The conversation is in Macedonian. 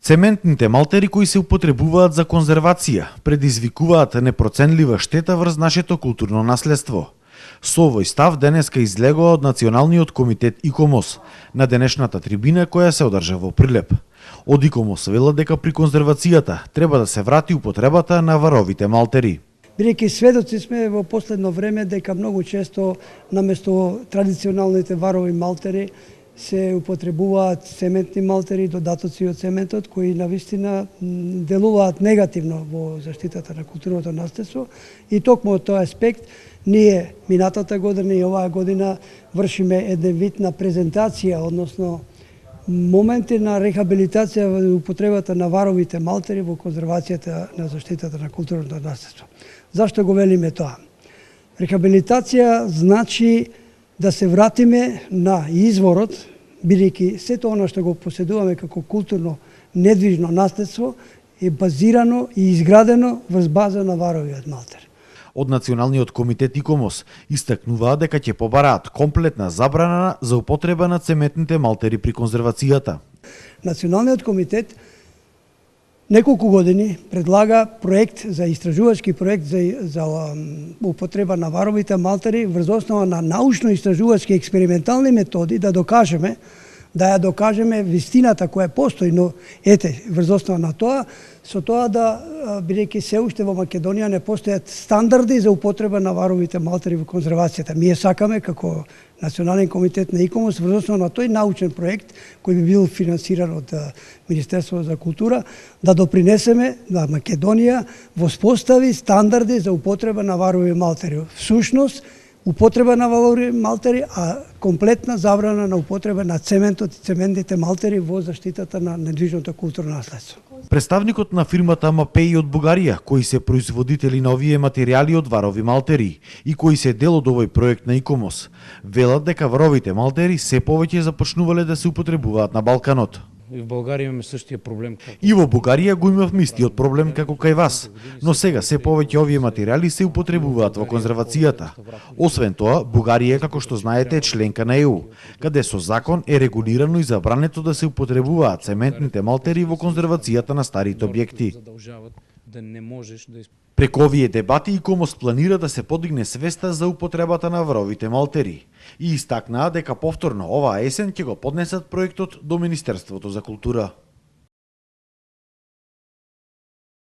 Цементните малтери кои се употребуваат за конзервација предизвикуваат непроценлива штета врз нашето културно наследство. Со овој став денеска излегува од Националниот комитет ИКОМОС на денешната трибина која се одржа во Прилеп. Од ИКОМОС велат дека при конзервацијата треба да се врати употребата на варовите малтери. Бидејќи сведоци сме во последно време дека многу често наместо традиционалните варови малтери се употребуваат цементни малтери, додатоци од цементот кои навистина делуваат негативно во заштитата на културното наследство и токму од тој аспект ние минатата година и оваа година вршиме еден вид на презентација, односно моменти на рехабилитација во употребата на варовите малтери во конзервацијата на заштитата на културното наследство. Зашто го велиме тоа? Рехабилитација значи да се вратиме на изворот, бидејќи сето она што го поседуваме како културно недвижно наследство е базирано и изградено врз база на варовиот малтер. Од Националниот комитет ИКОМОС истакнуваат дека ќе побараат комплетна забрана за употреба на цементните малтери при конзервацијата. Националниот комитет неколку години предлага проект за истражувачки проект за употреба на варовите малтери врз основа на научно-истражувачки експериментални методи да ја докажеме вистината која постои, но ете, врз основа на тоа, со тоа да, бидејќи се уште во Македонија не постојат стандарди за употреба на варовите малтери во конзервацијата. Ние сакаме како Национален комитет на ИКОМОС врз основа на тој научен проект кој би бил финансиран од Министерството за култура да допринесеме да Македонија воспостави стандарди за употреба на варови малтери. Всушност употреба на варови малтери, а комплетна забрана на употреба на цементот и цементните малтери во заштитата на недвижното културно наследство. Представникот на фирмата МПИ од Бугарија, кои се производители на овие материјали од варови малтери и кои се дел од овој проект на ИКОМОС, велат дека варовите малтери се повеќе започнувале да се употребуваат на Балканот. И в Българија имаме същиот проблем. И во Бугарија го имавме истиот проблем како кај вас, но сега се повеќе овие материјали се употребуваат во конзервацијата. Освен тоа, Бугарија, како што знаете, е членка на ЕУ, каде со закон е регулирано и забрането да се употребуваат цементните малтери во конзервацијата на старите објекти. Преку овие дебати ИКОМОС планира да се подигне свеста за употребата на варовите малтери и истакнаа дека повторно оваа есен ќе го поднесат проектот до Министерството за култура.